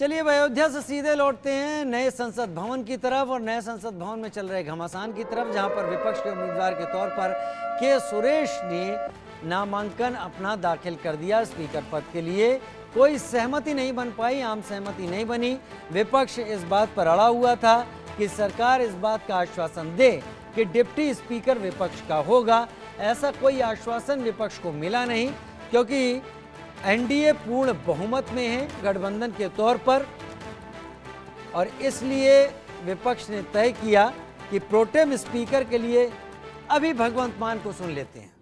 चलिए अब अयोध्या से सीधे लौटते हैं नए संसद भवन की तरफ और नए संसद भवन में चल रहे घमासान की तरफ, जहां पर विपक्ष के उम्मीदवार के तौर पर के सुरेश ने नामांकन अपना दाखिल कर दिया स्पीकर पद के लिए। कोई सहमति नहीं बन पाई, आम सहमति नहीं बनी। विपक्ष इस बात पर अड़ा हुआ था कि सरकार इस बात का आश्वासन दे कि डिप्टी स्पीकर विपक्ष का होगा। ऐसा कोई आश्वासन विपक्ष को मिला नहीं, क्योंकि एनडीए पूर्ण बहुमत में है गठबंधन के तौर पर, और इसलिए विपक्ष ने तय किया कि प्रोटेम स्पीकर के लिए अभी भगवंत मान को सुन लेते हैं।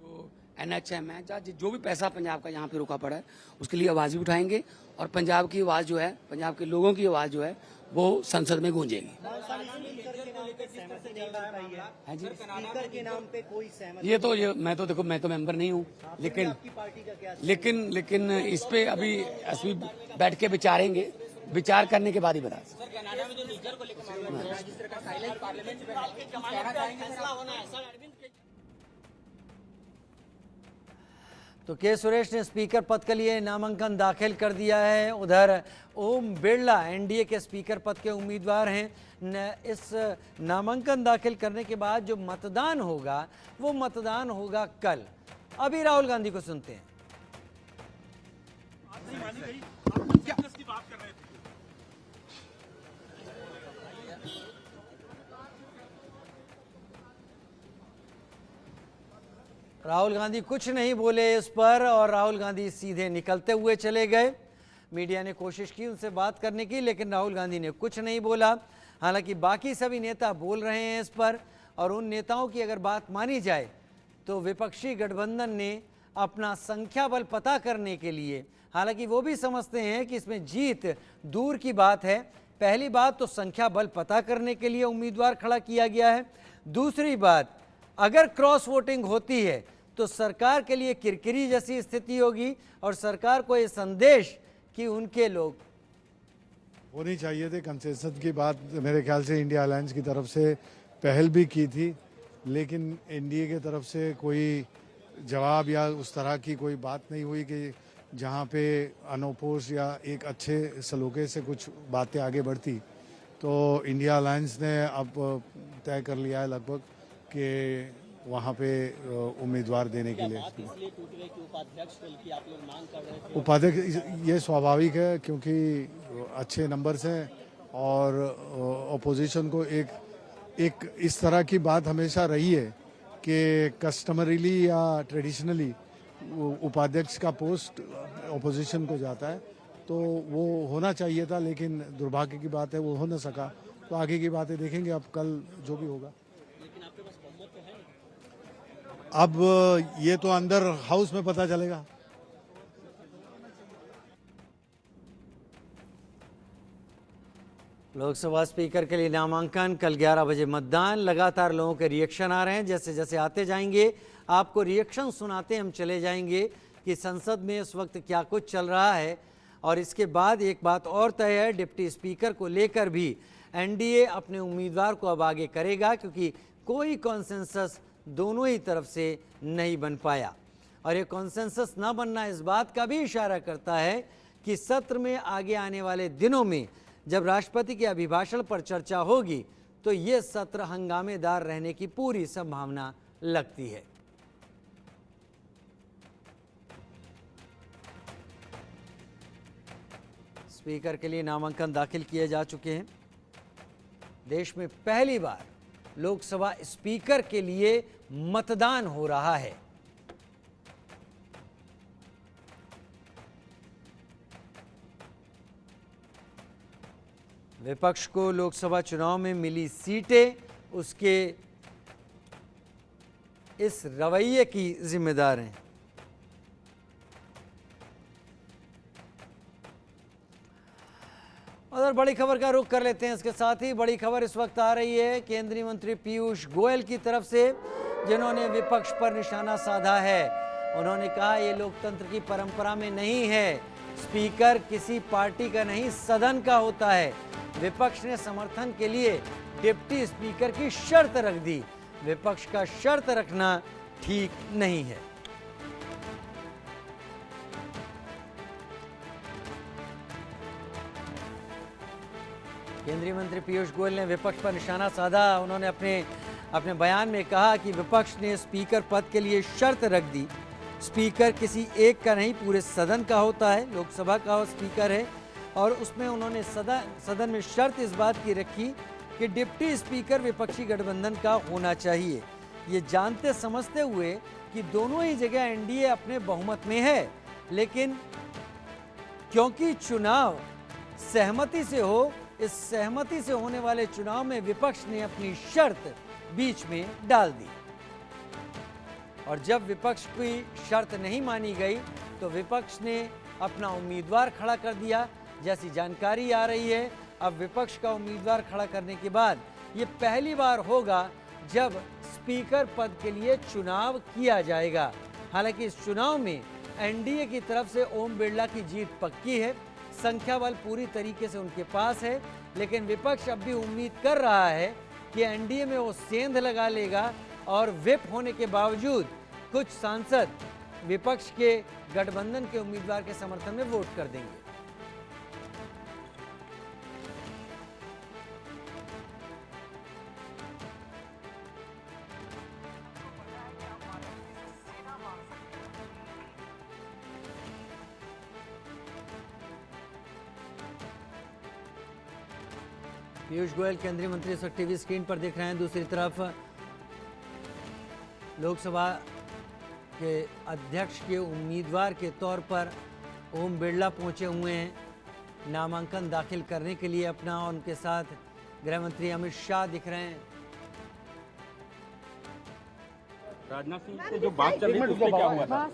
NHM है, जो भी पैसा पंजाब का यहाँ पे रुका पड़ा है उसके लिए आवाज भी उठाएंगे और पंजाब की आवाज जो है, पंजाब के लोगों की आवाज जो है वो संसद में गूंजेगी। हाँ जी, स्पीकर के नाम पे कोई सहमति? मैं तो देखो, मैं तो मेंबर नहीं हूँ, लेकिन इस पे अभी बैठ के विचारेंगे, विचार करने के बाद ही बता। तो के सुरेश ने स्पीकर पद के लिए नामांकन दाखिल कर दिया है। उधर ओम बिरला एनडीए के स्पीकर पद के उम्मीदवार हैं। इस नामांकन दाखिल करने के बाद जो मतदान होगा वो मतदान होगा कल। अभी राहुल गांधी को सुनते हैं। राहुल गांधी कुछ नहीं बोले इस पर और राहुल गांधी सीधे निकलते हुए चले गए। मीडिया ने कोशिश की उनसे बात करने की, लेकिन राहुल गांधी ने कुछ नहीं बोला। हालांकि बाकी सभी नेता बोल रहे हैं इस पर, और उन नेताओं की अगर बात मानी जाए तो विपक्षी गठबंधन ने अपना संख्या बल पता करने के लिए, हालांकि वो भी समझते हैं कि इसमें जीत दूर की बात है। पहली बात तो संख्या बल पता करने के लिए उम्मीदवार खड़ा किया गया है। दूसरी बात, अगर क्रॉस वोटिंग होती है तो सरकार के लिए किरकिरी जैसी स्थिति होगी और सरकार को ये संदेश कि उनके लोग होनी चाहिए थे। कंसेंसस की बात मेरे ख्याल से इंडिया अलायंस की तरफ से पहल भी की थी, लेकिन एनडीए की तरफ से कोई जवाब या उस तरह की कोई बात नहीं हुई कि जहां पे अनोपोज या एक अच्छे सलीके से कुछ बातें आगे बढ़ती। तो इंडिया अलायंस ने अब तय कर लिया है लगभग कि वहाँ पे उम्मीदवार देने के लिए। उपाध्यक्ष ये स्वाभाविक है, क्योंकि अच्छे नंबर्स हैं और अपोजिशन को एक इस तरह की बात हमेशा रही है कि कस्टमरीली या ट्रेडिशनली उपाध्यक्ष का पोस्ट अपोजिशन को जाता है, तो वो होना चाहिए था, लेकिन दुर्भाग्य की बात है वो हो न सका। तो आगे की बातें देखेंगे अब कल जो भी होगा। अब ये तो अंदर हाउस में पता चलेगा। लोकसभा स्पीकर के लिए नामांकन, कल 11 बजे मतदान। लगातार लोगों के रिएक्शन आ रहे हैं। जैसे जैसे आते जाएंगे आपको रिएक्शन सुनाते हम चले जाएंगे कि संसद में इस वक्त क्या कुछ चल रहा है। और इसके बाद एक बात और तय है, डिप्टी स्पीकर को लेकर भी एनडीए अपने उम्मीदवार को अब आगे करेगा, क्योंकि कोई कॉन्सेंसस दोनों ही तरफ से नहीं बन पाया। और ये कॉन्सेंसस ना बनना इस बात का भी इशारा करता है कि सत्र में आगे आने वाले दिनों में जब राष्ट्रपति के अभिभाषण पर चर्चा होगी तो ये सत्र हंगामेदार रहने की पूरी संभावना लगती है। स्पीकर के लिए नामांकन दाखिल किए जा चुके हैं। देश में पहली बार लोकसभा स्पीकर के लिए मतदान हो रहा है। विपक्ष को लोकसभा चुनाव में मिली सीटें उसके इस रवैये की जिम्मेदार हैं। उधर बड़ी खबर का रुख कर लेते हैं। इसके साथ ही बड़ी खबर इस वक्त आ रही है केंद्रीय मंत्री पीयूष गोयल की तरफ से, जिन्होंने विपक्ष पर निशाना साधा है। उन्होंने कहा ये लोकतंत्र की परंपरा में नहीं है, स्पीकर किसी पार्टी का नहीं सदन का होता है। विपक्ष ने समर्थन के लिए डिप्टी स्पीकर की शर्त रख दी। विपक्ष का शर्त रखना ठीक नहीं है। केंद्रीय मंत्री पीयूष गोयल ने विपक्ष पर निशाना साधा। उन्होंने अपने बयान में कहा कि विपक्ष ने स्पीकर पद के लिए शर्त रख दी। स्पीकर किसी एक का नहीं, पूरे सदन का होता है। लोकसभा का स्पीकर है और उसमें उन्होंने सदन में शर्त इस बात की रखी कि डिप्टी स्पीकर विपक्षी गठबंधन का होना चाहिए। ये जानते समझते हुए कि दोनों ही जगह एनडीए अपने बहुमत में है, लेकिन क्योंकि चुनाव सहमति से हो, इस सहमति से होने वाले चुनाव में विपक्ष ने अपनी शर्त बीच में डाल दी और जब विपक्ष की शर्त नहीं मानी गई तो विपक्ष ने अपना उम्मीदवार खड़ा कर दिया। जैसी जानकारी आ रही है, अब विपक्ष का उम्मीदवार खड़ा करने के बाद ये पहली बार होगा जब स्पीकर पद के लिए चुनाव किया जाएगा। हालांकि इस चुनाव में एनडीए की तरफ से ओम बिरला की जीत पक्की है, संख्या बल पूरी तरीके से उनके पास है, लेकिन विपक्ष अब भी उम्मीद कर रहा है कि एनडीए में वो सेंध लगा लेगा और व्हिप होने के बावजूद कुछ सांसद विपक्ष के गठबंधन के उम्मीदवार के समर्थन में वोट कर देंगे। पीयूष गोयल केंद्रीय मंत्री इस वक्त टीवी स्क्रीन पर देख रहे हैं। दूसरी तरफ लोकसभा के अध्यक्ष के उम्मीदवार के तौर पर ओम बिरला पहुंचे हुए हैं नामांकन दाखिल करने के लिए अपना, और उनके साथ गृह मंत्री अमित शाह दिख रहे हैं। राजनाथ सिंह से जो बात चल रही है उसमें क्या हुआ था?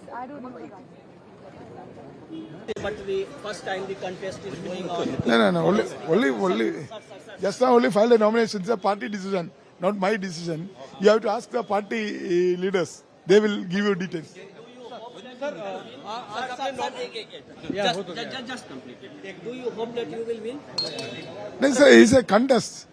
But the first time the contest is going on. No. Only. Just now only filed a nomination. It's a party decision, not my decision. You have to ask the party leaders. They will give you details. Just complete it. Do you hope that you will win? No, it's a contest.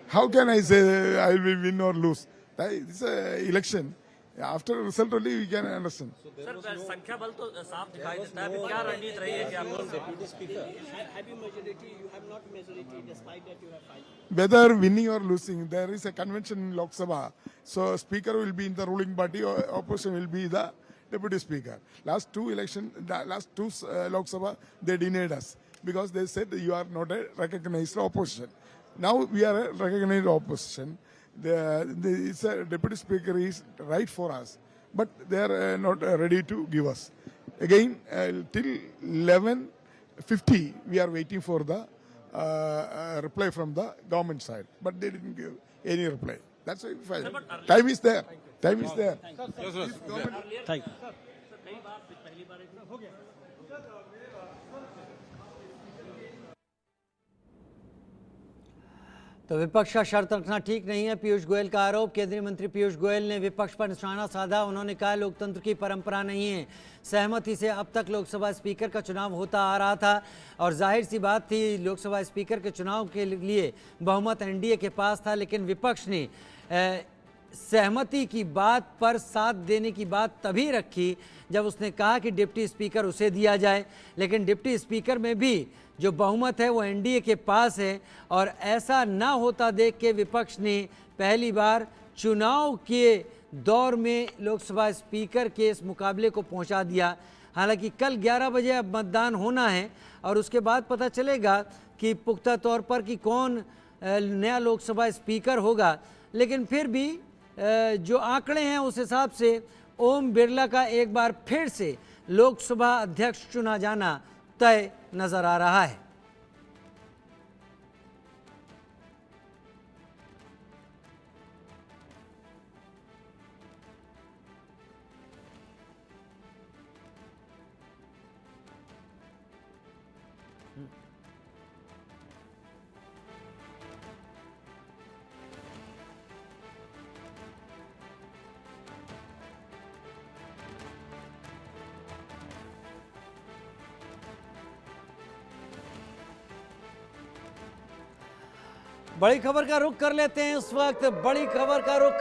How can I say I will win or lose? It's an election. After result only we can understand. Sir संख्या बल तो साफ दिखाई देता है, अभी क्या रणनीति रही है कि आप deputy speaker have you majority, you have not majority despite that you have five. Whether winning or losing, there is a convention in Lok Sabha. So speaker will be in the ruling party, or opposition will be the deputy speaker. Last two Lok Sabha, they denied us because they said you are not a recognized opposition. Now we are a recognized opposition. It's a deputy speaker is right for us, but they are not ready to give us. Again, till 11:50, we are waiting for the reply from the government side, but they didn't give any reply. That's why we filed. Time is there. Time is there. Thank you. तो विपक्ष का शर्त रखना ठीक नहीं है, पीयूष गोयल का आरोप। केंद्रीय मंत्री पीयूष गोयल ने विपक्ष पर निशाना साधा। उन्होंने कहा लोकतंत्र की परंपरा नहीं है, सहमति से अब तक लोकसभा स्पीकर का चुनाव होता आ रहा था और जाहिर सी बात थी लोकसभा स्पीकर के चुनाव के लिए बहुमत एनडीए के पास था, लेकिन विपक्ष ने सहमति की बात पर साथ देने की बात तभी रखी जब उसने कहा कि डिप्टी स्पीकर उसे दिया जाए, लेकिन डिप्टी स्पीकर में भी जो बहुमत है वो एनडीए के पास है और ऐसा ना होता देख के विपक्ष ने पहली बार चुनाव के दौर में लोकसभा स्पीकर के इस मुकाबले को पहुंचा दिया। हालांकि कल 11 बजे अब मतदान होना है और उसके बाद पता चलेगा कि पुख्ता तौर पर कि कौन नया लोकसभा स्पीकर होगा, लेकिन फिर भी जो आंकड़े हैं उस हिसाब से ओम बिरला का एक बार फिर से लोकसभा अध्यक्ष चुना जाना तय नजर आ रहा है। बड़ी खबर का रुख कर लेते हैं इस वक्त। बड़ी खबर का रुख कर